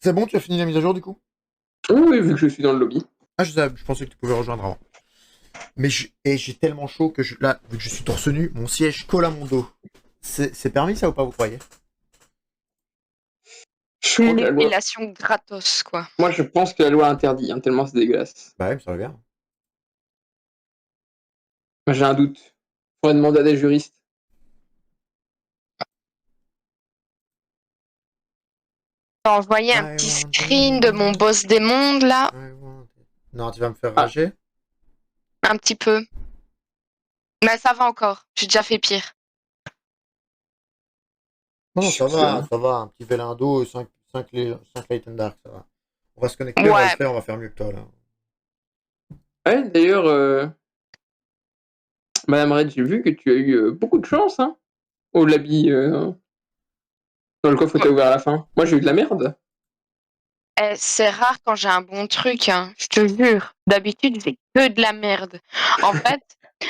C'est bon, tu as fini la mise à jour du coup? Oui, oui, vu que je suis dans le lobby. Ah, je pensais que tu pouvais rejoindre avant. Mais j'ai tellement chaud que là, vu que je suis torse nu, mon siège colle à mon dos. C'est permis ça ou pas, vous croyez? Je crois que la loi. L'épilation gratos, quoi. Moi, je pense que la loi interdit, hein, tellement c'est dégueulasse. Bah ouais, ça va bien. Moi, j'ai un doute. Faudrait demander à des juristes. J'ai envoyé un petit screen de mon boss des mondes, là. Non, tu vas me faire rager? Un petit peu. Mais ça va encore. J'ai déjà fait pire. Non, ça va, ça va. Un petit Velindo, 5 Light and Dark, ça va. On va se connecter, on va le faire, on va faire mieux que toi là. Ouais, d'ailleurs, Madame Red, j'ai vu que tu as eu beaucoup de chance, hein, au lobby, dans le coffre que t'as ouvert à la fin. Moi, j'ai eu de la merde. C'est rare quand j'ai un bon truc, hein, je te jure. D'habitude, j'ai que de la merde. En fait,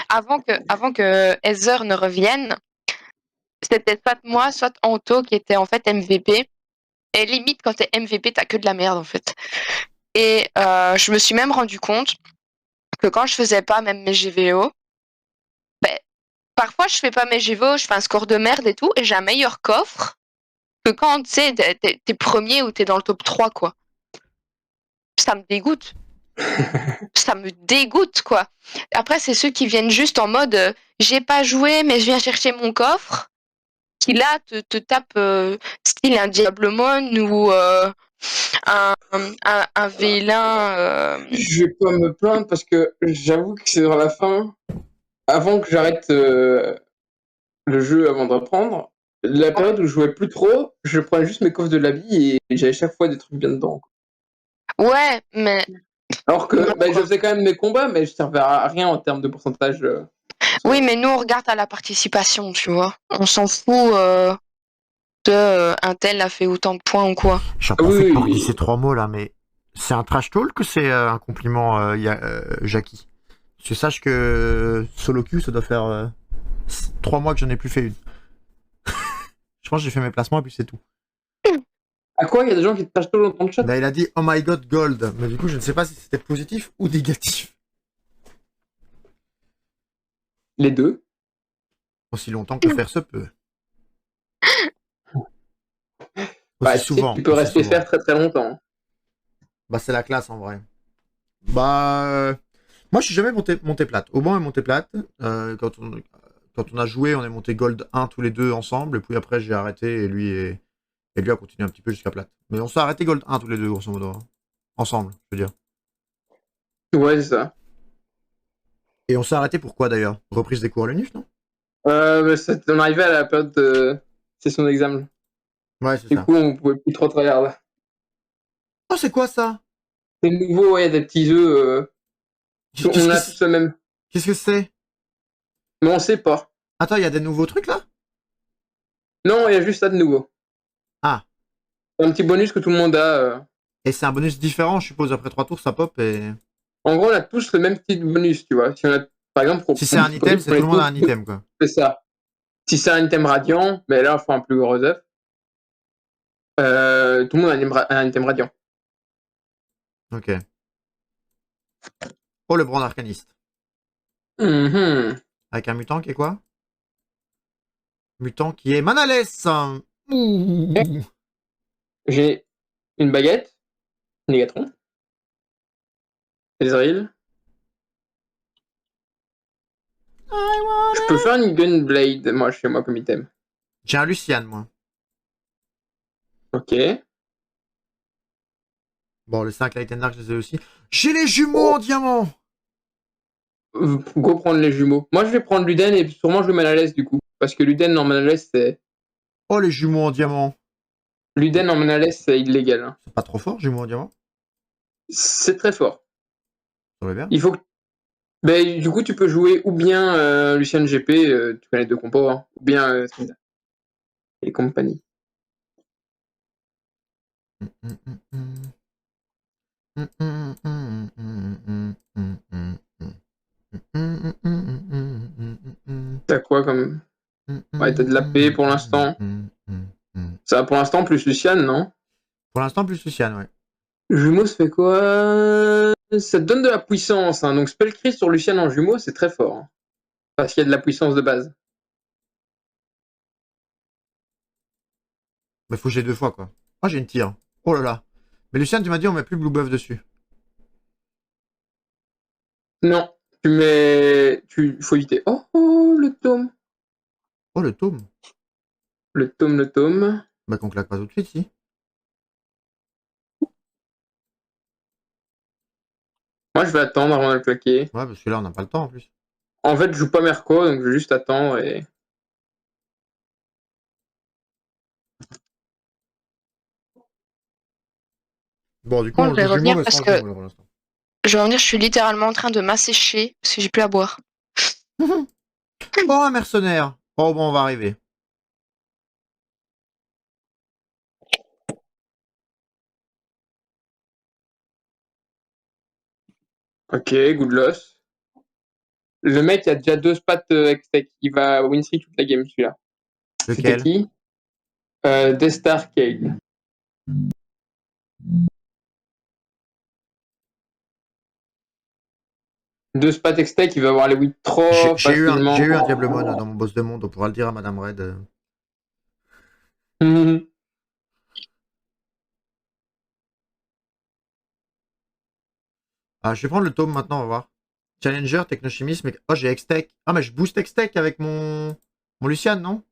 avant que Heather ne revienne, c'était soit moi, soit Anto qui était en fait MVP. Et limite, quand t'es MVP, t'as que de la merde, en fait. Et je me suis même rendu compte que quand je faisais pas même mes GVO, ben, parfois je fais pas mes GVO, je fais un score de merde et tout, et j'ai un meilleur coffre que quand, tu sais, t'es premier ou t'es dans le top 3, quoi. Ça me dégoûte. Ça me dégoûte, quoi. Après, c'est ceux qui viennent juste en mode j'ai pas joué, mais je viens chercher mon coffre, qui là te tape style un Diablemon ou un Vélin. Je vais pas me plaindre parce que j'avoue que c'est dans la fin. Avant que j'arrête le jeu avant de reprendre, la période où je jouais plus trop, je prenais juste mes coffres de l'habit et j'avais chaque fois des trucs bien dedans. Ouais, mais. Alors que je faisais quand même mes combats, mais je servais à rien en termes de pourcentage. Oui, mais nous, on regarde à la participation, tu vois. On s'en fout un tel a fait autant de points ou quoi. Je suis pas fait pour dire ces trois mots là, mais c'est un trash talk que c'est un compliment, Jackie? Tu saches que solo queue, ça doit faire 3 mois que j'en ai plus fait une. Je pense que j'ai fait mes placements et puis c'est tout. À quoi? Il y a des gens qui te trash talk dans ton chat? Bah, il a dit oh my god gold, mais du coup je ne sais pas si c'était positif ou négatif. Les deux. Aussi longtemps que faire se peut. Bah, Aussi souvent. Tu peux rester faire très très longtemps. Bah c'est la classe en vrai. Bah moi je suis jamais monté plate. Auban est monté plate. Quand on a joué, on est monté gold 1 tous les deux ensemble. Et puis après j'ai arrêté et lui a continué un petit peu jusqu'à plate. Mais on s'est arrêté gold 1 tous les deux grosso modo. Hein. Ensemble, je veux dire. Ouais, c'est ça. Et on s'est arrêté pourquoi d'ailleurs? Reprise des cours à l'UNIF, non? On arrivait à la période de session d'examen. Ouais, c'est ça. Du coup, on pouvait plus trop tryhard. Oh, c'est quoi ça? C'est nouveau, ouais, des petits œufs. On a tous le même. Qu'est-ce que c'est? Mais on sait pas. Attends, il y a des nouveaux trucs là? Non, il y a juste ça de nouveau. Ah. Un petit bonus que tout le monde a. Et c'est un bonus différent, je suppose, après 3 tours, ça pop et... En gros, on a tous le même petit bonus, tu vois. Si on a, par exemple, si c'est un item, c'est tout le monde a un item, quoi. C'est ça. Si c'est un item radiant, mais là, il faut un plus gros œuf. Tout le monde a un item radiant. Ok. Oh, le brand arcaniste. Avec un mutant qui est quoi? Mutant qui est Manales. Ouh. J'ai une baguette, Négatron, Ezreal. Je peux faire une Gunblade, moi, chez moi, comme item. J'ai un Lucian, moi. Ok. Bon, les 5 Light and Dark, je les ai aussi. J'ai les jumeaux en diamant. Go prendre les jumeaux. Moi, je vais prendre Luden et sûrement jouer Manalès, du coup. Parce que Luden en Manalès, c'est... Oh, les jumeaux en diamant. Luden en Manalès, c'est illégal. Hein. C'est pas trop fort, jumeaux en diamant? C'est très fort. Ça va bien. Il faut que... Ben, du coup, tu peux jouer ou bien Lucien GP, tu connais deux compos, hein, ou bien et compagnie. T'as quoi comme... Ouais, t'as de la paix pour l'instant. Ça va pour l'instant plus Luciane, non? Pour l'instant, plus Luciane, ouais. Jumeau, ça fait quoi? Ça te donne de la puissance, hein. Donc Spellcrease sur Luciane en jumeau, c'est très fort. Hein. Parce qu'il y a de la puissance de base. Mais faut que j'ai 2 fois, quoi. Oh, j'ai une tire. Oh là là. Mais Luciane, tu m'as dit, on met plus Blue Buff dessus. Non, tu mets. Faut éviter. Oh, oh, le tome. Oh, le tome. Le tome, le tome. Bah, qu'on claque pas tout de suite, si. Moi, je vais attendre avant de le claquer. Ouais, parce que là, on n'a pas le temps, en plus. En fait, je joue pas Merco, donc je vais juste attendre et. Bon, du coup, Bon, on je vais joue jumeau, revenir mais parce sans que jumeau, là, pour l'instant. je vais revenir, je suis littéralement en train de m'assécher parce que j'ai plus à boire. Oh, un mercenaire. Oh, bon, on va arriver. Ok, good loss. Le mec a déjà 2 spats Hextech. Il va win streak toute la game, celui-là. C'était Lequel? qui? Destar Cade. Deux spats Hextech, il va avoir les wins trop J'ai eu facilement. un Diablemon dans mon boss de monde, on pourra le dire à Madame Red. Ah, je vais prendre le tome maintenant, on va voir. Challenger, technochimiste, mais... Oh, j'ai Hextech. Ah, mais je booste Hextech avec mon... Mon Lucian, non?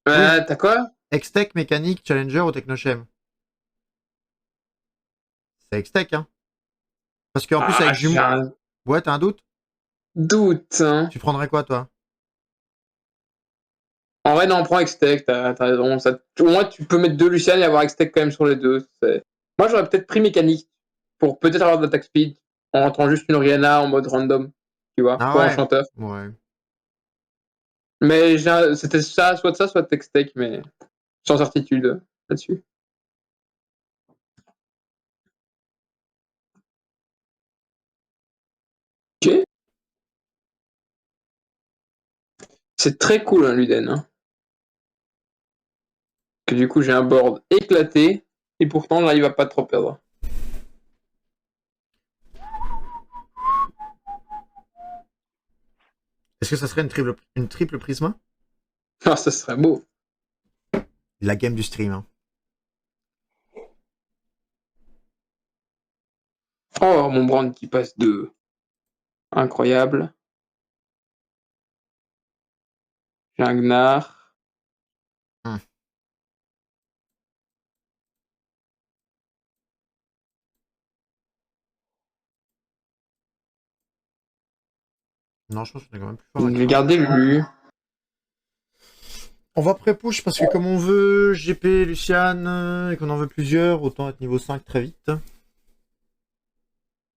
Oui. T'as quoi? Hextech, mécanique, Challenger ou Technochem? C'est Hextech, hein? Parce qu'en plus, avec J'ai jumeau... un Ouais, t'as un doute? doute. Hein. Tu prendrais quoi, toi? En vrai, non, on prend Hextech, t'as raison. Au moins, tu peux mettre 2 Lucian et avoir Hextech quand même sur les deux. Moi, j'aurais peut-être pris mécanique pour peut-être avoir de l'attaque speed en rentrant juste une Rihanna en mode random, tu vois, Ah pour ouais? enchanteur. Ouais. Mais c'était ça, soit Hextech, mais sans certitude là-dessus. Ok. C'est très cool, hein, Luden. Hein. Que du coup, j'ai un board éclaté et pourtant, j'arrive à pas trop perdre. Est-ce que ça serait une triple prisma? Ah, ça serait beau. La game du stream, hein. Oh, mon brand qui passe de incroyable. J'ai un Gnar. Hum. Non, je pense qu'on est quand même plus fort Je avec vais ça. garder lui. On va pré-push parce que comme on veut GP, Lucian, et qu'on en veut plusieurs, autant être niveau 5 très vite.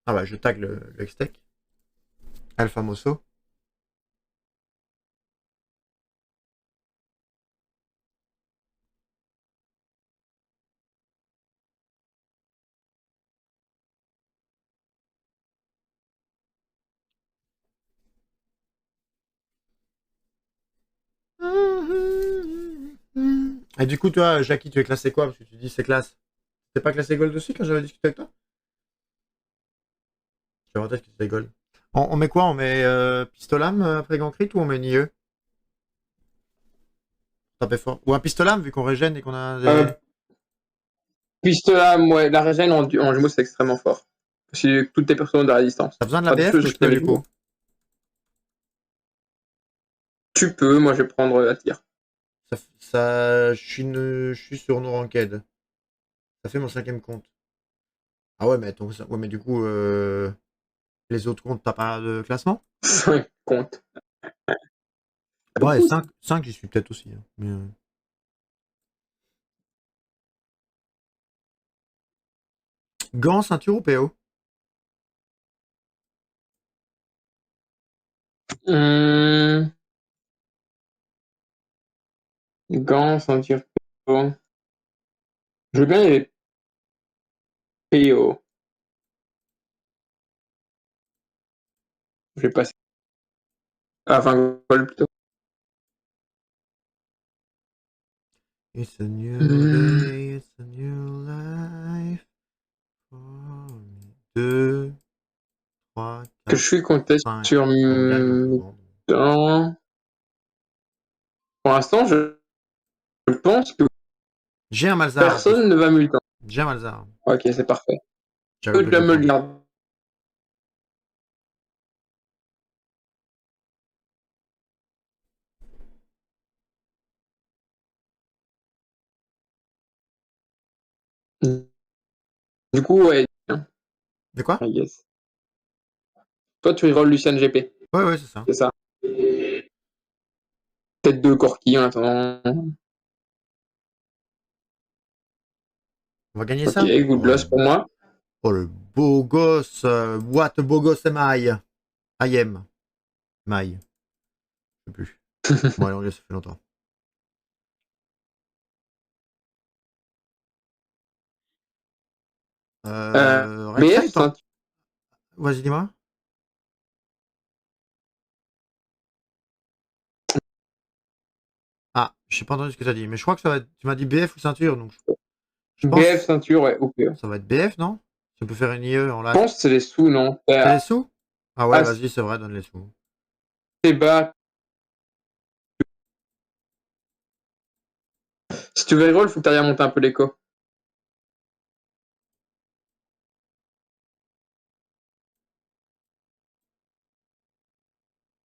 Ah bah, je tag le Hextech. Alpha Mosso. Et du coup, toi, Jackie, tu es classé quoi? Parce que tu dis c'est classe. T'es pas classé Gold aussi quand j'avais discuté avec toi? J'avais en tête que c'était Gold. On met quoi? On met Pistolam après Grand Crit ou on met NIE? Taper fort. Ou un Pistolam vu qu'on régène et qu'on a des... Pistolam, ouais, la régène en jumeau, c'est extrêmement fort. C'est toutes tes personnes de la résistance. T'as besoin de la Pas tous BF ceux que sur je te le du niveau. coup? Tu peux, moi je vais prendre la tire. Je suis sur nos ranked. Ça fait mon 5e compte. Ah ouais, mais, ouais, mais du coup, les autres comptes, t'as pas de classement? 5 comptes. Ouais, 5 j'y suis peut-être aussi. Hein. Mais, Gants, ceinture ou PO? Gants, ceinture PO. Je veux bien les PO. Je vais passer. Enfin, gold plutôt. It's a new day, it's a new life. 3, Que 4, je suis contest 5. sur On gagne, mes on prend. temps. Pour l'instant, je pense que J'ai un Malzahar. personne ne va multan. J'ai un Malzahar. Ok, c'est parfait. J'avais Que oublié de de la le me prendre. le garde. Du coup, ouais, De quoi? I guess. Toi, tu reroll Lucian GP, Ouais, c'est ça. c'est ça. Peut-être 2 Corki en attendant. On va gagner Ok, ça? good loss pour moi. Oh, le beau gosse. What a beau gosse am I? I am. My. Je sais plus. Bon, allez, anglais, ça fait longtemps. BF, Rek'Sai, vas-y, dis-moi. Ah, j'ai pas entendu ce que tu as dit, mais je crois que ça va être... Tu m'as dit BF ou ceinture, donc je pense BF ceinture, ouais, ok. ça va être BF, non? Si on peut faire une IE en Je LAN. pense que c'est les sous, non? C'est les sous? Ah ouais, Ah, vas-y, c'est vrai, donne les sous. c'est bas. Si tu veux reroll, faut que tu ailles monter un peu l'écho.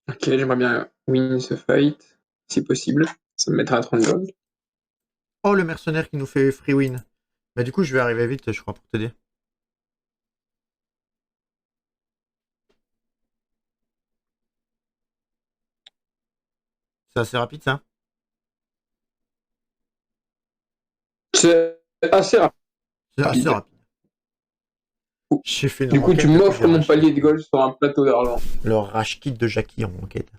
Ok, j'aimerais bien win ce fight, si possible. Ça me mettra à 30 gold. Oh, le mercenaire qui nous fait free win. Mais du coup, je vais arriver vite, je crois, pour t'aider. C'est assez rapide, ça? C'est assez rapide. C'est assez rapide. J'ai fait une Du coup, enquête tu depuis m'offres j'ai mon racheté palier de gold sur un plateau d'argent. le rage kit de Jackie en enquête.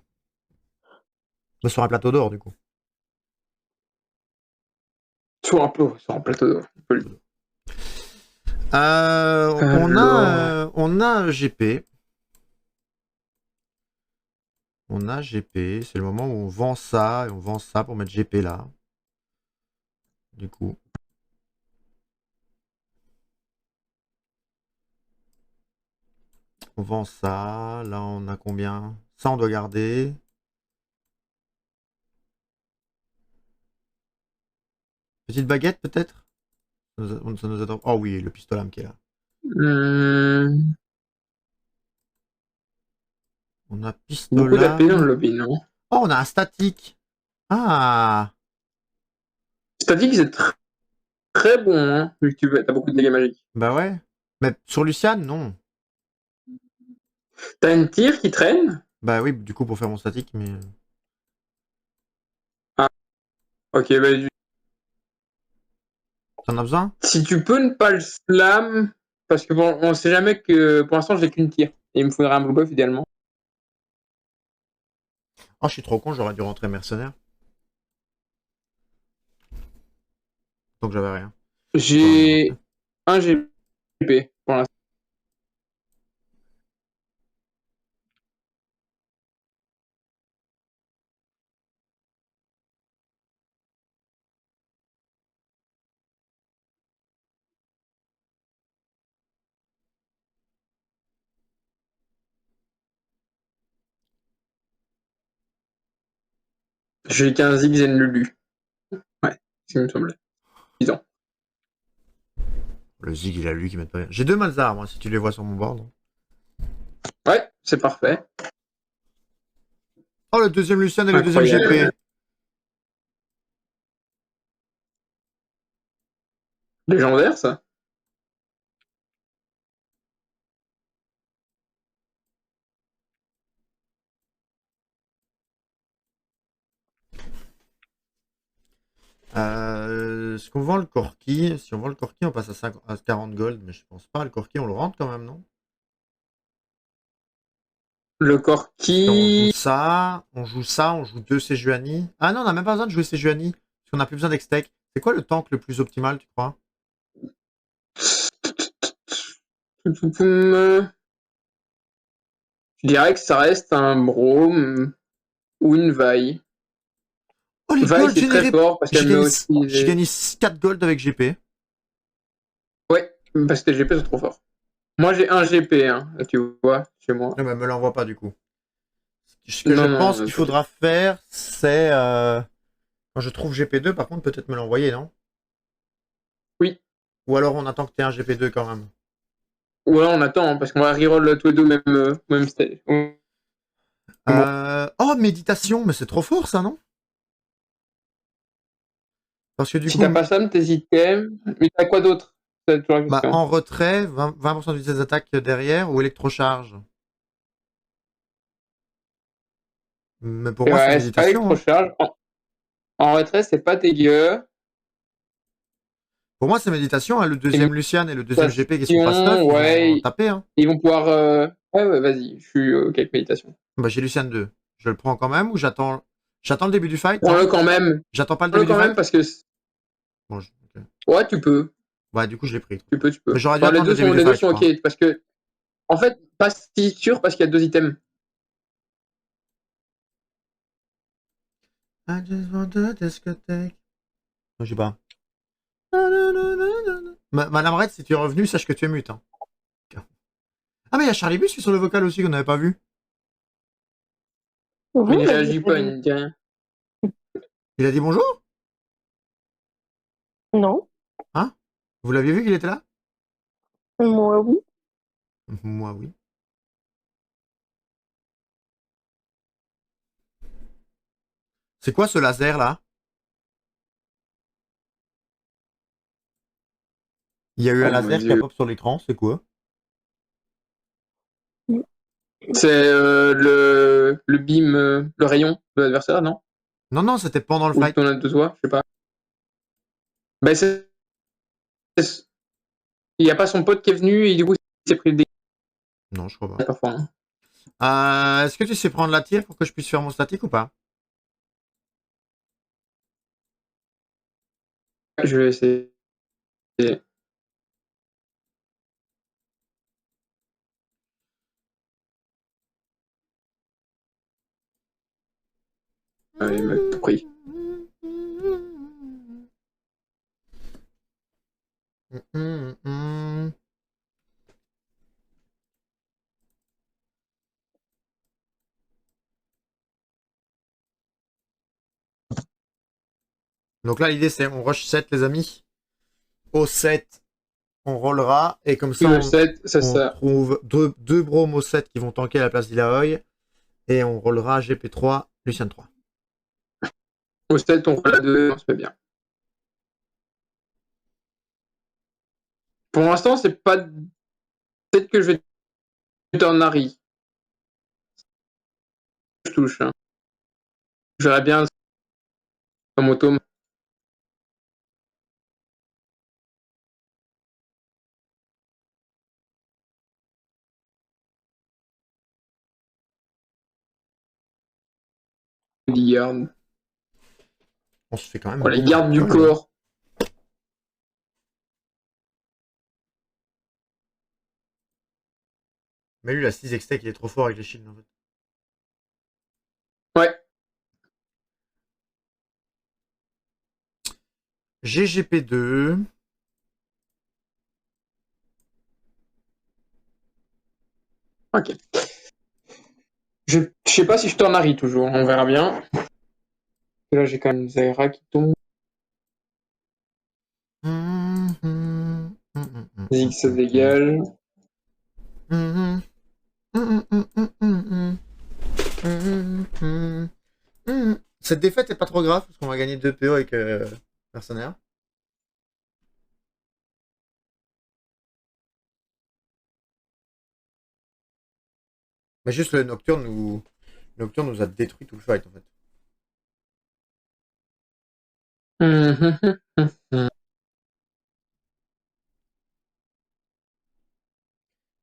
Mais sur un plateau d'or, du coup. Sur un plateau d'or. On a GP. On a GP. C'est le moment où on vend ça et on vend ça pour mettre GP là. Du coup. On vend ça. Là, on a combien? Ça, on doit garder. Petite baguette, peut-être? Ça nous attend. Oh oui, le pistolet qui est là. On a Beaucoup d'AP dans le pistolet. lobby, non? Oh, on a un statique. Ah. C'est-à-dire c'est très bon, hein, vu que tu as beaucoup de dégâts magiques. Bah ouais. Mais sur Lucian, non. T'as une tire qui traîne? Bah oui, du coup, pour faire mon statique, mais... Ah, ok, bah T'en as besoin? si tu peux ne pas le slam, parce que bon, on sait jamais que pour l'instant j'ai qu'une tire. Et il me faudrait un blue buff idéalement. Oh, je suis trop con, j'aurais dû rentrer mercenaire. Donc j'avais rien. J'ai un GP pour l'instant. J'ai qu'un Ziggs et une Lulu. Ouais, ça me semblait. 10 ans. Le Zig, il a lui qui met pas bien. J'ai 2 Malzahar, moi, si tu les vois sur mon board. Ouais, c'est parfait. Oh, le deuxième Lucian et le deuxième GP. Légendaire, ça. Est-ce qu'on vend le Corki? Si on vend le Corki, on passe à 40 gold, mais je pense pas. Le Corki, on le rentre quand même, non? Le On Corki. joue ça, on joue 2 Sejuani. Ah non, on n'a même pas besoin de jouer Sejuani, parce qu'on n'a plus besoin d'Extech. C'est quoi le tank le plus optimal, tu crois? Je dirais que ça reste un Brome ou une Vaille. Oh, les Vaille, golds c'est très générés! fort parce qu'elle met aussi. J'ai gagné 4 gold avec GP. Ouais, parce que les GP sont trop forts. Moi, j'ai un GP, hein, tu vois, chez moi. Non, mais me l'envoie pas du coup. Ce que je Non, pense non, qu'il faudra faire, c'est quand je trouve GP2, par contre, peut-être me l'envoyer, non? oui. Ou alors on attend que tu aies un GP2 quand même. Ou alors on attend, hein, parce qu'on va reroll tous les deux même stage. Bon. Oh, méditation, mais c'est trop fort ça, non? Parce que du Si coup, t'as pas ça, t'hésites quand même. Mais t'as quoi d'autre? C'est toujours la bah, question. en retrait, 20% de vitesse d'attaque derrière ou électrocharge. Mais pour moi, c'est Ouais, c'est pas méditation. Hein. électrocharge. En retrait, c'est pas dégueu. Pour moi, c'est méditation. Hein. Le Et deuxième Lucian et le deuxième GP qui sont pas stuff, méditation, ils vont ouais, taper. Hein. ils vont pouvoir. Ouais, ouais, vas-y, je suis OK avec méditation. Bah, j'ai Lucian 2. Je le prends quand même ou j'attends le début du fight, Prends-le non? quand même. J'attends pas le Prends-le début du quand même fight? parce que. Bon, ok. Ouais, tu peux. Ouais, du coup, je l'ai pris. Tu peux, tu Mais peux. j'aurais dû Enfin, attendre le début du les deux fight, je sont OK. crois. Parce que. En fait, pas si sûr parce qu'il y a 2 items. I just want a discothèque. Je sais pas. Madame Red, si tu es revenu, sache que tu es mute. Hein. Ah, mais il y a Charlie Bus qui est sur le vocal aussi qu'on n'avait pas vu. Mais il Vous l'aviez réagit pas pas, il dit. ne dit rien. Il a dit bonjour? Non. Hein? Vous l'aviez vu qu'il était là? Moi, oui. Moi, oui. C'est quoi ce laser là? Il y a eu un Oh mon laser qui a dieu. pop sur l'écran, c'est quoi? C'est le beam, le rayon de l'adversaire, non? Non, non, c'était pendant le Ou fight. ton de toi, je sais pas. Ben, il n'y a pas son pote qui est venu et du coup, il s'est pris le dé Non, je crois pas. parfois. Hein. Est-ce que tu sais prendre la tire pour que je puisse faire mon statique ou pas? Je vais essayer. Il m'a pris. Donc là, l'idée c'est on rush 7, les amis. Au 7, on rollera. Et comme ça, Le 7, c'est on ça. trouve deux bromes au 7 qui vont tanker à la place d'Ilaoi. Et on rollera GP3, Lucien 3. Au 7, on roule à 2, on se fait bien. Pour l'instant, c'est pas. Peut-être que je vais turn Harry. Je touche. Hein. J'aurais bien comme auto. Garde. On se fait quand même Oh, les beaucoup gardes de du gold, hein. corps. Mais lui, la 6 Extech, il est trop fort avec les shields en fait. Ouais. GGP2. Ok. Je sais pas si je turn Harry toujours. On verra bien. Là, j'ai quand même Zaira qui tombe. Zig se dégage. Cette défaite est pas trop grave parce qu'on va gagner 2 PO avec Mercenaire. Mais juste le Nocturne nous a détruit tout le fight en fait.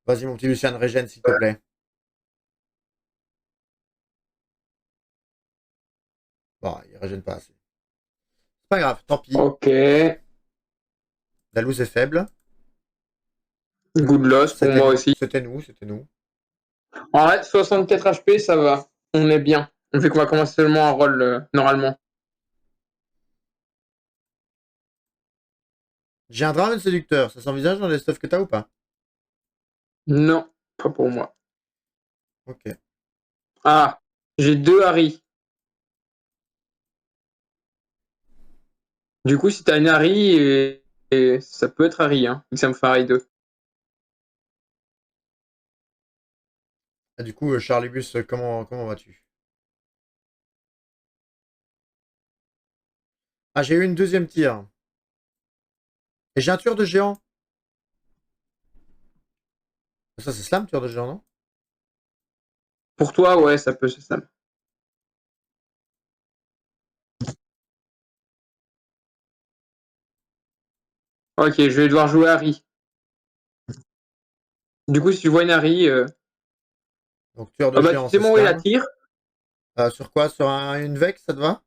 Vas-y mon petit Lucien, régène s'il te plaît. Bon, il régène pas assez. C'est pas grave, tant pis. Ok. La loose est faible. Good loss pour moi aussi. C'était nous, c'était nous. En vrai, 64 HP, ça va. On est bien. Vu qu'on va commencer seulement un rôle normalement. J'ai un Draven séducteur, ça s'envisage dans les stuffs que t'as ou pas? Non, pas pour moi. Ok. Ah, j'ai 2 Harry. Du coup, si t'as une Harry, et ça peut être Harry, hein, vu que ça me fait Harry 2. Ah, du coup, Charlibus, comment vas-tu? Ah, j'ai eu une deuxième tir. Et j'ai un tueur de géant. Ça, c'est Slam, tueur de géant, non? Pour toi, ouais, ça peut, c'est ça. Ok, je vais devoir jouer Harry. Du coup, si tu vois une Harry, Donc, tueur ah de bah tu géant, sais c'est m'envoyer la Slam. tire. Sur quoi? Sur une Vex, ça te va?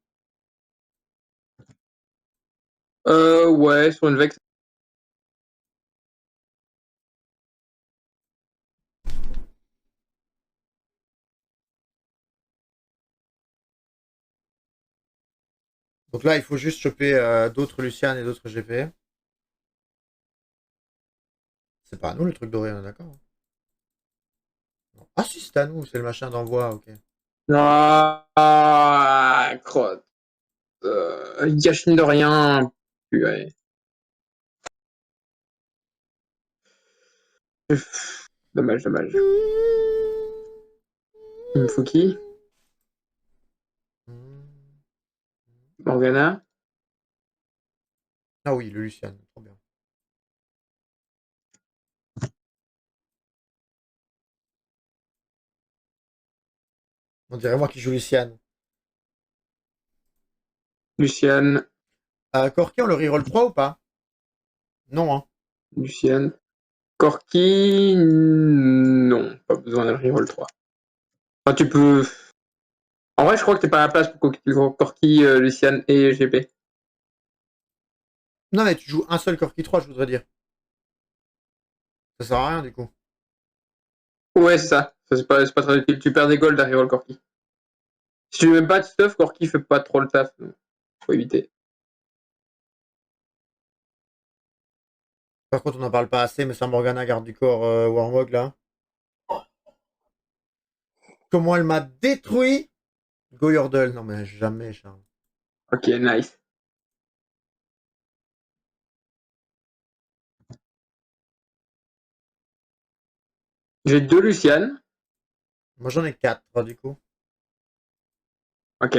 Ouais, sur une Vex. Donc là, il faut juste choper d'autres Lucian et d'autres GP. C'est pas à nous le truc doré, on est d'accord? Non. Ah si, c'est à nous, c'est le machin d'envoi, ok. Ah, crotte. Gâchine de rien. Ouais. Dommage, dommage. Il me faut qui? Morgana. Ah oui, le Lucian, trop bien. On dirait moi qui joue Lucian. Luciane. Corki, on le reroll 3 ou pas? Non, hein. Luciane. Corki. Non, pas besoin d'un reroll 3. Enfin, tu peux. En vrai, je crois que t'es pas à la place pour Corki, Luciane et GP. Non, mais tu joues un seul Corki 3, je voudrais dire. Ça sert à rien, du coup. Ouais, c'est ça. Ça, c'est pas très utile. Tu perds des golds à reroll Corki. Si tu mets pas de stuff, Corki fait pas trop le taf. Donc faut éviter. Par contre, on n'en parle pas assez, mais ça Morgana garde du corps Warmog, là. Comment elle m'a détruit? Go Yordle. Non, mais jamais, Charles. Ok, nice. J'ai 2 Luciane. Moi, j'en ai 4, du coup. Ok.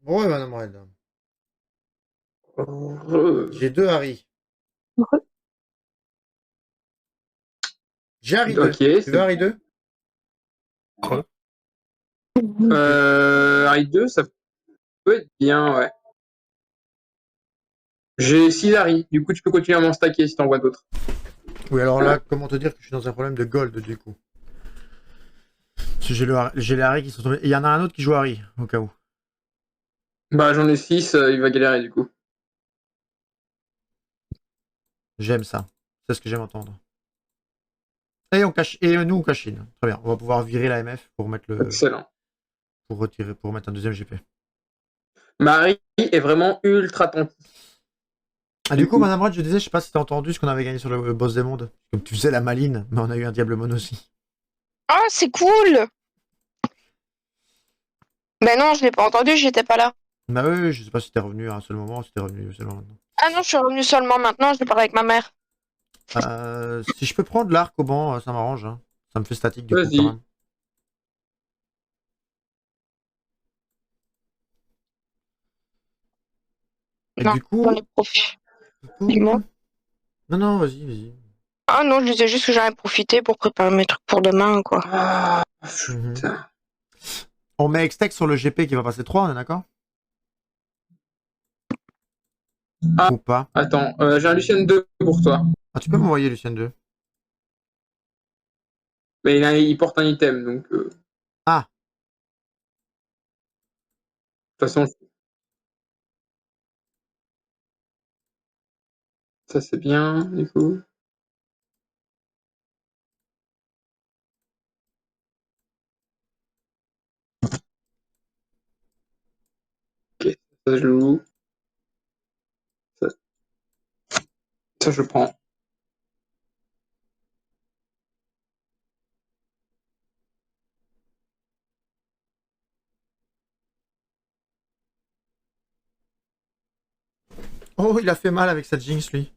Bon, ouais, madame Red. J'ai 2 Harry. J'ai Harry 2. Ok, Tu veux c'est Harry 2? Harry 2, ça peut être bien, ouais. J'ai 6 Harry. Du coup, tu peux continuer à m'en stacker si t'en vois d'autres. Oui, alors là, comment te dire que je suis dans un problème de gold, du coup? Parce que j'ai les Harry qui sont tombés. Et il y en a un autre qui joue Harry, au cas où. Bah, j'en ai 6, il va galérer du coup. J'aime ça. C'est ce que j'aime entendre. Et on cache et nous on cachine. Très bien. On va pouvoir virer la MF pour mettre Excellent. pour retirer pour mettre un deuxième GP. Marie est vraiment ultra tanky. Ah, du coup, Madame Red, je disais, je sais pas si t'as entendu ce qu'on avait gagné sur le boss des mondes. Comme tu faisais la maline, mais on a eu un Diablemon aussi. Ah, c'est cool! Ben non, je l'ai pas entendu, j'étais pas là. Bah oui, je sais pas si t'es revenu à un seul moment, si t'es revenu seulement maintenant. Ah non, je suis revenue seulement maintenant, je parle avec ma mère. Si je peux prendre l'arc au banc, ça m'arrange. Hein. Ça me fait statique du coup quand Vas-y. même. Et Non, du j'en coup. ai profité. Dis-moi. Non, non, vas-y, vas-y. Ah non, je disais juste que j'en ai profité pour préparer mes trucs pour demain, quoi. Ah, Mhm. putain. On met Extech sur le GP qui va passer 3, on est d'accord? Ah, Ou pas? attends, j'ai un Lucienne 2 pour toi. Ah, tu peux m'envoyer Lucien 2. Mais il porte un item, donc de Ah, toute façon, ça c'est bien, du coup. Ok, ça je loue. Ça, Ça, je prends. Oh, il a fait mal avec sa Jinx, lui.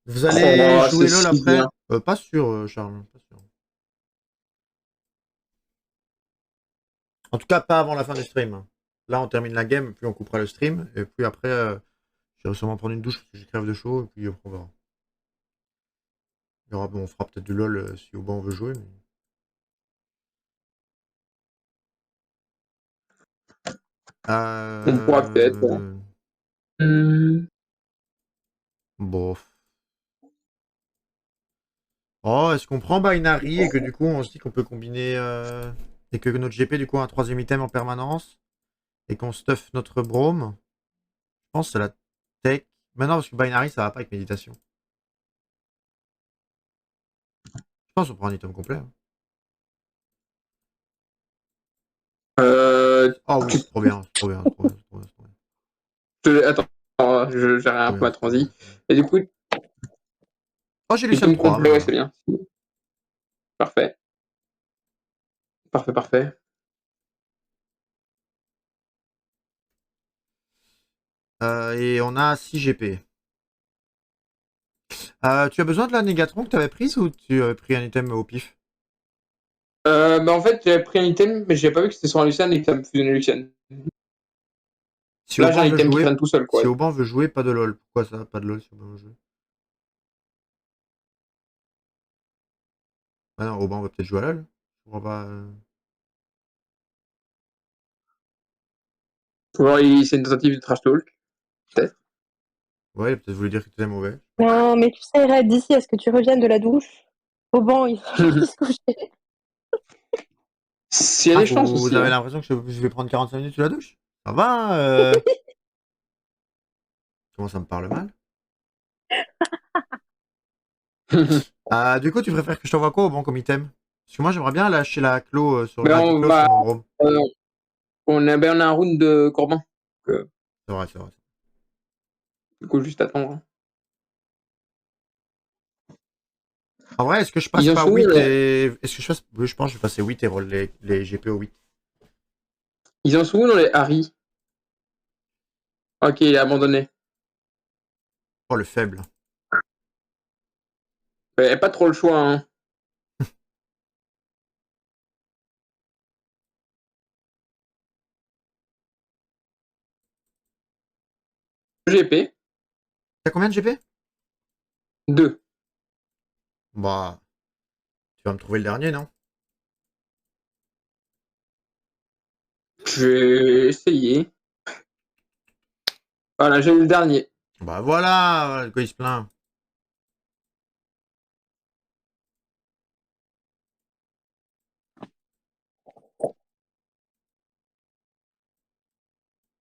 Vous allez Oh, jouer c'est LoL si après? bien. Pas sûr, Charles. Pas sûr. En tout cas, pas avant la fin du stream. Là, on termine la game, puis on coupera le stream. Et puis après, j'irai sûrement prendre une douche parce que j'ai crève de chaud. Et puis on verra. On fera peut-être du LoL si au banc on veut jouer. Mais... On pourra peut-être. Hmm. Bof. Oh, est-ce qu'on prend Binary et que du coup on se dit qu'on peut combiner et que notre GP du coup a un troisième item en permanence et qu'on stuff notre Brome? Je pense que c'est la tech. Maintenant parce que Binary ça va pas avec méditation. Je pense qu'on prend un item complet. Hein. Oh oui, Tu... c'est trop bien, c'est trop bien, c'est trop bien, c'est trop bien, c'est trop bien. Attends, j'ai un peu ma transi. Et du coup, Oh, j'ai Lucian item 3, complet, ouais, voilà. c'est bien. Parfait. Parfait, parfait. Et on a 6 GP. Tu as besoin de la Négatron que tu avais prise ou tu avais pris un item au pif? Bah en fait, j'avais pris un item, mais j'avais pas vu que c'était sur un Lucian et que ça me fusionnait Lucian. Si Là, j'ai un Auban veut item qui jouer, traîne tout seul, quoi. si Auban veut jouer, pas de LoL. Pourquoi ça? Pas de LoL si Auban veut jouer. Ah non, Auban va peut-être jouer à LoL. Je comprends pas. Ou alors, c'est une tentative de trash talk, peut-être. Ouais, il a peut-être voulu dire que tu étais mauvais. Non, mais tu sais, Red, d'ici à ce que tu reviennes de la douche, au banc, il va falloir se coucher. S'il y a Ah, des chances vous aussi. avez Hein. l'impression que je vais prendre 45 minutes sous la douche? Ça va Comment ça me parle mal? Du coup, tu préfères que je t'envoie quoi au banc comme item? Parce que moi, j'aimerais bien lâcher la clo sur Ben, la on clo sur va. mon Brome. euh, on a un round de Corbin. Donc, C'est vrai, c'est vrai. du coup, juste attendre. Hein. En vrai, est-ce que je passe Ils en pas sont où, 8 là et. Est-ce que je passe. Oui, je pense que je vais passer 8 et roll les GP au 8. Ils en sont où dans les Harry? Ok, il est abandonné. Oh, le faible. Pas trop le choix. Hein. GP, T'as combien de GP? 2. Bah. Tu vas me trouver le dernier, non? Je vais essayer. Voilà, j'ai eu le dernier. Bah voilà, de quoi il se plaint.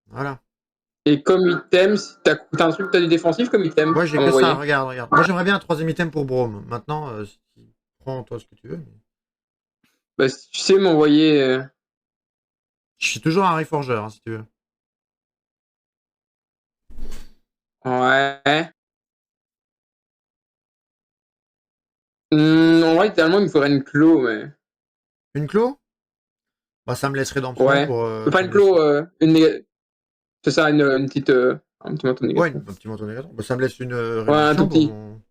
Voilà. Et comme item, si t'as un truc, t'as du défensif comme item Ouais, j'ai à que ça, m'envoyer. regarde, regarde. Moi, j'aimerais bien un troisième item pour Brome. Maintenant, prends toi ce que tu veux. Mais... Bah, si tu sais m'envoyer. Je suis toujours un Reforger, hein, si tu veux. Ouais. En vrai, idéalement, il me faudrait une clo, mais. Une clo? Bah, ça me laisse rédemption Ouais. pour. Pas Ça une me laisse... clo, c'est ça, une petite. Un petit manteau Ouais, négatif. un petit manteau négatif. Bah, ça me laisse une Ouais, un tout rédemption pour petit. mon.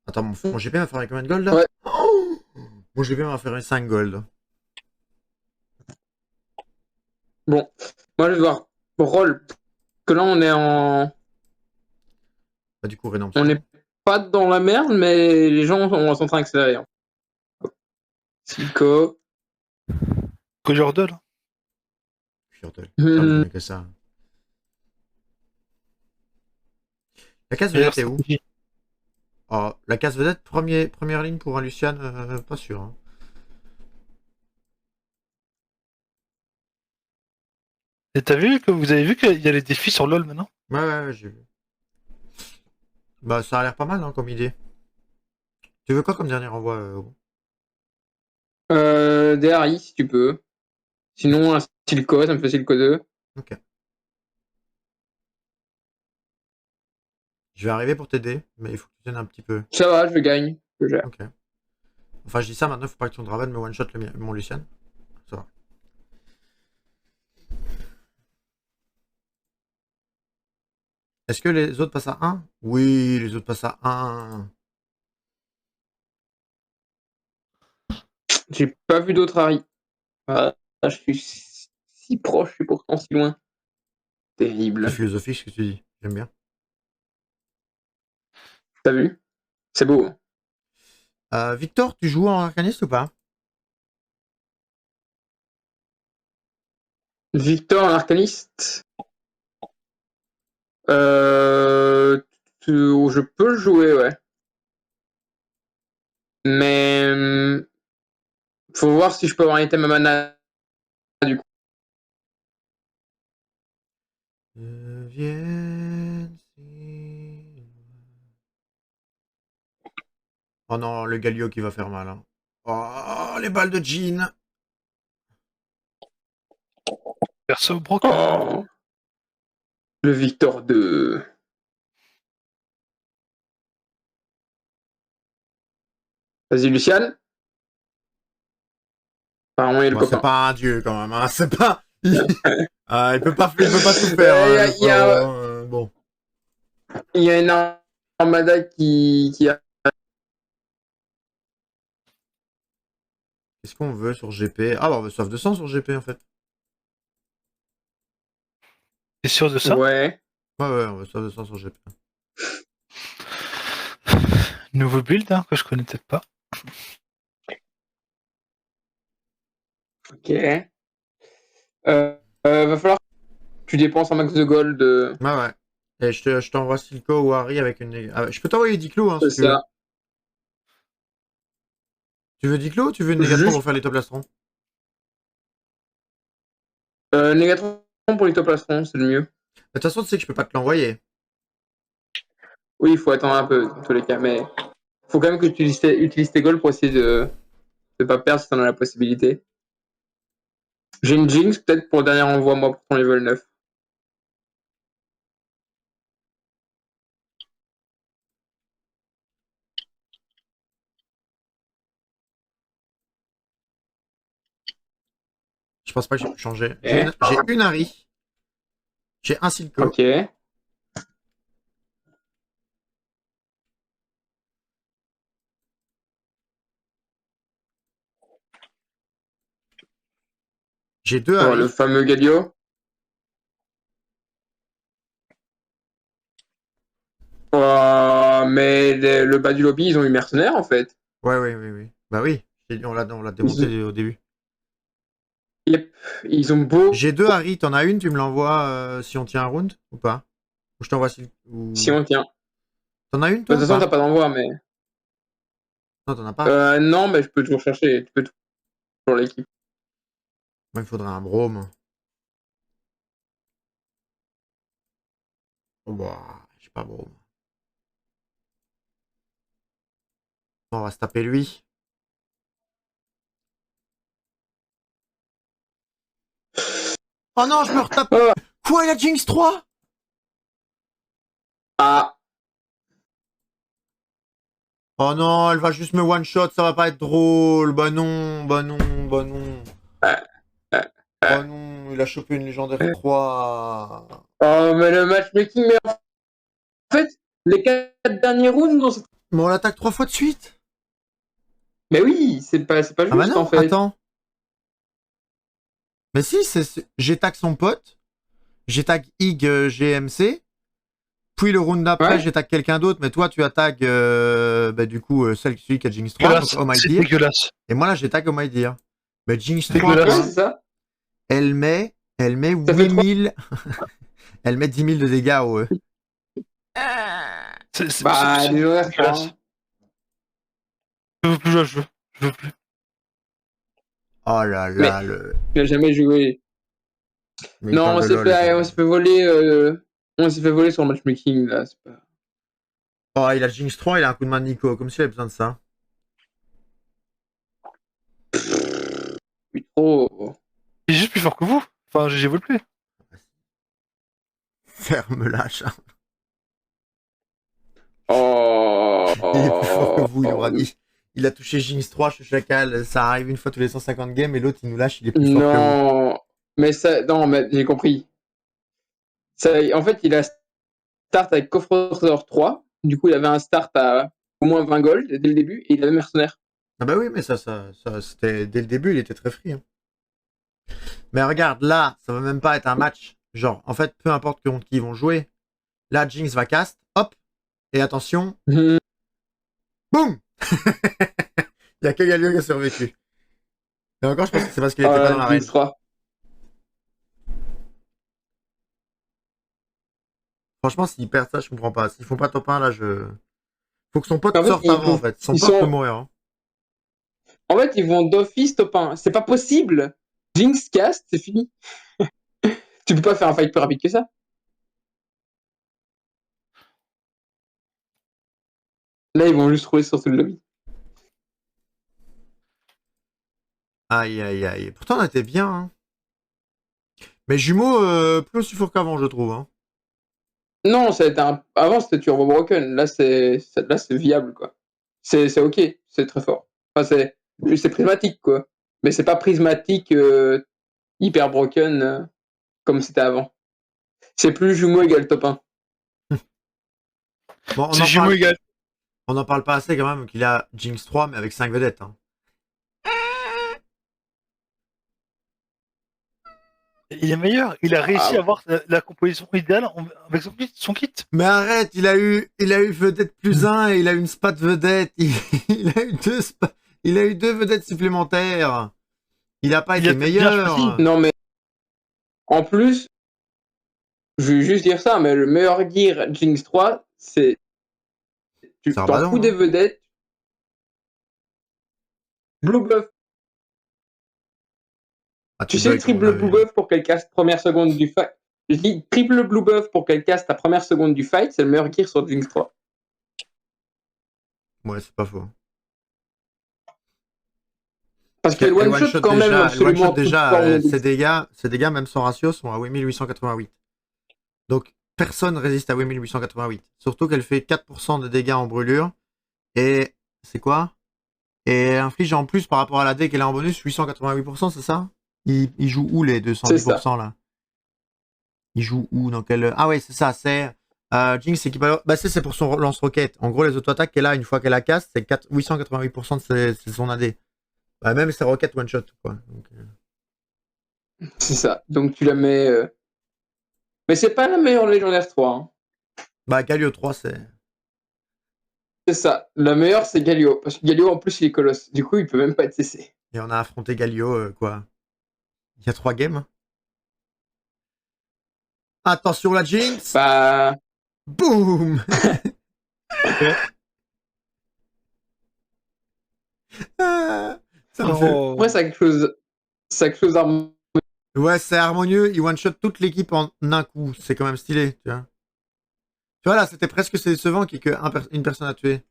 Attends, mon GP va faire combien de gold là? Ouais. Oh, mon GP va faire 5 gold. Bon. Moi, je vais voir. Roll. Que là, on est en. Bah, du coup, On rédemption. n'est pas dans la merde, mais les gens sont en train d'accélérer. Hein. Silco. Que Jordan. Firtle. Charles, il Hmm. connaît que ça. La case Meilleure vedette est où? stratégie. Oh, la case vedette, première ligne pour un Lucian, pas sûr. Hein. Et t'as vu que vous avez vu qu'il y a les défis sur LoL maintenant? Ouais, ouais, j'ai vu. Bah, ça a l'air pas mal hein, comme idée. Tu veux quoi comme dernier envoi Des Harry, si tu peux. Sinon, un Silco, ça me fait Silco 2. Ok. Je vais arriver pour t'aider, mais il faut que tu tiennes un petit peu. Ça va, je gagne. Je gère. Ok. Enfin, je dis ça maintenant, il faut pas que ton Draven me one-shot mon Lucian. Ça va. Est-ce que les autres passent à 1? Oui, les autres passent à 1. J'ai pas vu d'autres Harry. Ah, je suis si proche et pourtant si loin. Terrible. C'est philosophique ce que tu dis. J'aime bien. T'as vu? C'est beau. Victor, tu joues en arcaniste ou pas? Victor, un arcaniste. Je peux le jouer, ouais. Mais faut voir si je peux avoir un item à mana du coup. Oh non, le Galio qui va faire mal. Hein. Oh, les balles de jean. Perso broc. Oh. Le Victor 2. Vas-y, Luciane. Apparemment, il y a le Bon, c'est copain. pas un dieu quand même. Hein. C'est pas. Il peut pas tout faire. Bon. Il y a une armada qui a. Qu'est-ce qu'on veut sur GP? Ah, bah, on veut soif de sang sur GP en fait. T'es sûr de ça? Ouais. Ouais, on veut soif de sang sur GP. Nouveau build hein, que je connais peut-être pas. Ok. Va falloir que tu dépenses un max de gold. Ouais. Et je t'envoie Silco ou Harry avec une. Ah, je peux t'envoyer Diclo hein, C'est si tu veux. ça. Tu veux Diclo ou tu veux une négatron pour faire les top plastrons? Négatron pour les top plastrons, c'est le mieux. De toute façon, tu sais que je peux pas te l'envoyer. Oui, il faut attendre un peu, dans tous les cas, mais faut quand même que tu utilises tes goals pour essayer de pas perdre si t'en as la possibilité. J'ai une Jinx, peut-être pour le dernier envoi, moi, pour ton level 9. Je pense pas que j'ai pu changer. J'ai une Harry. J'ai un Silco. Ok. J'ai deux Oh, Harry. le fameux Galio. Oh, mais le bas du lobby, ils ont eu mercenaires, en fait. Oui. Bah oui, on l'a démonté au début. Yep. Ils ont beau. J'ai deux Harry, t'en as une, tu me l'envoies si on tient un round ou pas? Ou je t'envoie Si on tient. T'en as une De toi toute ou façon, pas? t'as pas d'envoi, mais. Non, t'en as pas. Non, mais je peux toujours chercher. Tu peux toujours l'équipe. Moi, il me faudrait un brome. Oh bah, j'ai pas brome. On va se taper lui. Oh non, je me retape. Oh. Quoi, il a Jinx 3? Ah. Oh non, elle va juste me one shot, ça va pas être drôle. Bah non. Bah non, il a chopé une légendaire 3. Oh, mais le matchmaking, mais en fait, les 4 derniers rounds, dans cette. Mais on l'attaque 3 fois de suite. Mais oui, c'est pas juste, Ah bah non, en fait. attends. Mais si, j'attaque son pote. J'attaque Ig GMC. Puis le round d'après, Ouais. j'attaque quelqu'un d'autre. Mais toi, tu attaques du coup celui qui a Jinx 3. Dégueulasse. Donc, Oh My C'est Dear. dégueulasse. Et moi là, j'attaque Oh My Dear. Mais Jinx C'est 3, dégueulasse. Ouais, c'est ça. elle met Ça fait 8000. Elle met 10 000 de dégâts au E. Bah, c'est les joueurs, ça. dégueulasse. Hein. Je veux plus jouer à ce jeu. Je veux plus. Oh là là, le. Il a jamais joué. Mais il Non, parle on de s'est LOL, fait, quoi. on s'est fait voler. On s'est fait voler sur le matchmaking, là. C'est pas. Oh, il a Jinx 3, il a un coup de main de Nico. Comme s'il avait besoin de ça. Oui, trop. Il est juste plus fort que vous. Enfin, j'y vole plus. Ferme la chat. Oh. Il est plus fort que vous, il aura dit. Il a touché Jinx 3 chez Chacal, ça arrive une fois tous les 150 games et l'autre il nous lâche, il est plus fort que vous. Non, mais ça, non, mais j'ai compris. Ça, en fait, il a start avec Coffre 3. Du coup, il avait un start à au moins 20 gold dès le début et il avait Mercenaire. Ah bah oui, mais ça c'était dès le début, il était très free. Hein. Mais regarde, là, ça va même pas être un match. Genre, en fait, peu importe contre qui ils vont jouer. Là, Jinx va cast, hop, et attention, boum. Il y a que Galio qui a survécu. Et encore, je pense que c'est parce qu'il était pas dans la range. 3. Franchement, s'ils perdent ça, je comprends pas. S'ils font pas top 1, là, faut que son pote En fait, sorte avant, en fait. Son ils pote sont- peut mourir. Hein. En fait, ils vont d'office top 1. C'est pas possible. Jinx cast, c'est fini. Tu peux pas faire un fight plus rapide que ça. Là, ils vont juste rouler sur tout le lobby. Aïe, aïe, aïe. Pourtant, on était bien. Hein. Mais jumeaux, plus aussi fort qu'avant, je trouve. Hein. Non, avant c'était Turbo Broken. Là, c'est viable, quoi. C'est ok, c'est très fort. Enfin, c'est prismatique, quoi. Mais c'est pas prismatique hyper broken comme c'était avant. C'est plus jumeau égale top 1. Bon, C'est jumeau égal. on en parle pas assez quand même qu'il a Jinx 3, mais avec 5 vedettes. Hein. Il est meilleur. Il a réussi à avoir la composition idéale avec son kit. Mais arrête, il a eu vedette plus 1 et il a eu une spat vedette. Il a eu 2 vedettes supplémentaires. Il a pas été meilleur. Non, mais en plus, je vais juste dire ça, mais le meilleur gear Jinx 3, c'est. Tu t'en Rabadon, fous des vedettes. Blue buff. Ah, Tu sais, triple blue buff pour qu'elle casse première seconde du fight. Je dis triple blue buff pour qu'elle casse ta première seconde du fight, c'est le meilleur gear sur Jinx 3. Ouais, c'est pas faux. Parce qu'elle one-shot quand même absolument déjà ses dégâts, même sans ratio, sont à 8888. Donc, personne résiste à 8888. Surtout qu'elle fait 4% de dégâts en brûlure. Et c'est quoi? Et inflige en plus par rapport à la dé qu'elle a en bonus 888%, c'est ça? Il joue où les 210% là? Il joue où? Dans quel... Ah ouais, c'est ça, c'est... Jinx équivalent... Bah c'est pour son lance-roquette. En gros, les auto-attaques qu'elle a, une fois qu'elle la casse, c'est 888% de son AD. Bah, même ses roquettes one-shot, quoi. Donc, c'est ça. Donc tu la mets... Mais c'est pas la meilleure légendaire 3. Hein. Bah, Galio 3, c'est... C'est ça. La meilleure, c'est Galio. Parce que Galio, en plus, il est colosse. Du coup, il peut même pas être CC. Et on a affronté Galio, quoi. Il y a 3 games. Attention la Jinx. Bah... Boum. Ça me fait... Ouais, c'est quelque chose d'harmonieux. Ouais, c'est harmonieux. Il one-shot toute l'équipe en un coup. C'est quand même stylé, tu vois. Tu vois, là, c'était presque décevant qu'il y ait qu'une personne à tuer.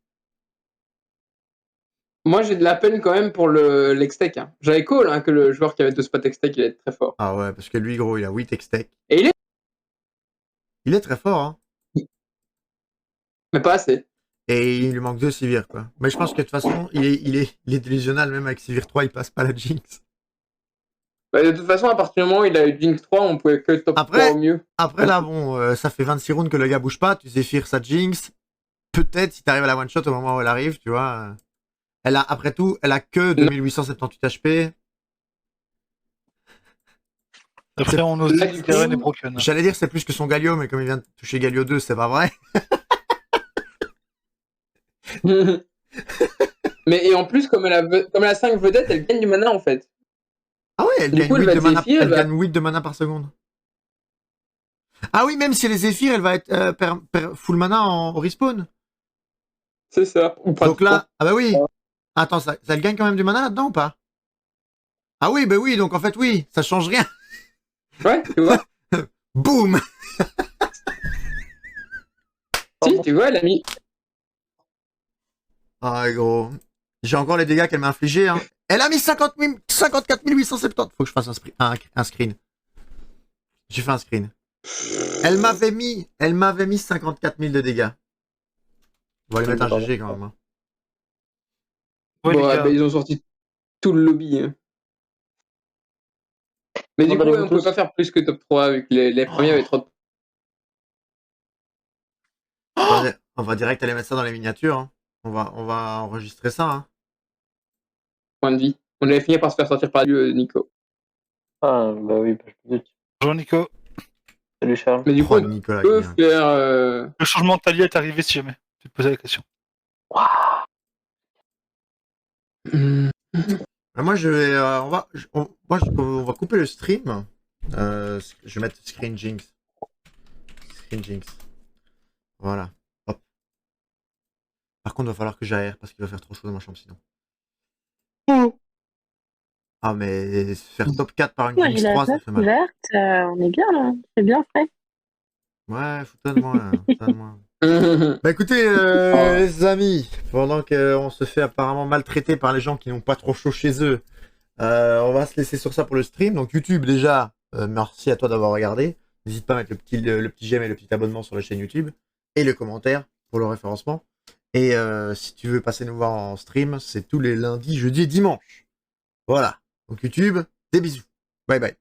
Moi, j'ai de la peine quand même pour l'extech. Hein. J'avais call hein, que le joueur qui avait 2 spots extech, il est très fort. Ah ouais, parce que lui, gros, il a 8 extech. Et il est très fort, hein. Mais pas assez. Et il lui manque 2 Sivir, quoi. Mais je pense que de toute façon, il est délusionnal, même avec Sivir 3, il passe pas la Jinx. Bah, de toute façon, à partir du moment où il a eu Jinx 3, on pouvait que top 3 au mieux. Après, là, bon, ça fait 26 rounds que le gars bouge pas, tu Zephyr sa Jinx. Peut-être, si t'arrives à la one-shot au moment où elle arrive, tu vois. Après tout, elle a que 2878 HP. Après, on ose dire que Garen est broken. J'allais dire c'est plus que son Galio, mais comme il vient de toucher Galio 2, c'est pas vrai. Mais et en plus, comme elle a 5 vedettes, elle gagne du mana en fait. Ah ouais, elle gagne 8 de mana par seconde. Ah oui, même si elle est Zephyr, elle va être full mana en respawn. C'est ça. Donc là, ah bah oui. Attends, ça elle gagne quand même du mana là-dedans ou pas? Ah oui, bah oui, donc en fait oui, ça change rien. Ouais, tu vois. Boum. Si, tu vois, elle a mis... Ah gros. J'ai encore les dégâts qu'elle m'a infligés. Hein. Elle a mis 54 870. Faut que je fasse un screen. J'ai fait un screen. Elle m'avait mis 54 000 de dégâts. On va lui mettre un Pardon. GG quand même. Hein. Ouais, Bon, les ouais, gars. bah, ils ont sorti tout le lobby. Hein. Mais du coup, allez-vous on peut tous pas faire plus que top 3 avec les premiers avec trop de On va direct aller mettre ça dans les miniatures. Hein. On va enregistrer ça. Hein. points de vie. On avait fini par se faire sortir par lui, Nico. Ah, bah oui, bah, je me doute. Bonjour Nico. Salut Charles. Mais du coup, Oh, on Nicolas. peut qui vient. faire. Le changement de talia est arrivé si jamais. Tu te posais la question. Moi, je vais. On va couper le stream. Je vais mettre Screen Jinx. Screen Jinx. Voilà. Hop. Par contre, il va falloir que j'aère parce qu'il va faire trop chaud dans ma chambre sinon. Ah, mais faire top 4 par une Ouais, Jinx j'ai la 3, ça fenêtre fait mal. ouverte, on est bien là, c'est bien frais. Ouais, foutez de moi là. Foutez de moi. Bah écoutez, les amis, pendant qu'on se fait apparemment maltraiter par les gens qui n'ont pas trop chaud chez eux, on va se laisser sur ça pour le stream. Donc YouTube déjà, merci à toi d'avoir regardé. N'hésite pas à mettre le petit j'aime et le petit abonnement sur la chaîne YouTube et le commentaire pour le référencement. Et si tu veux passer nous voir en stream, c'est tous les lundis, jeudis et dimanches. Voilà. Donc YouTube, des bisous. Bye bye.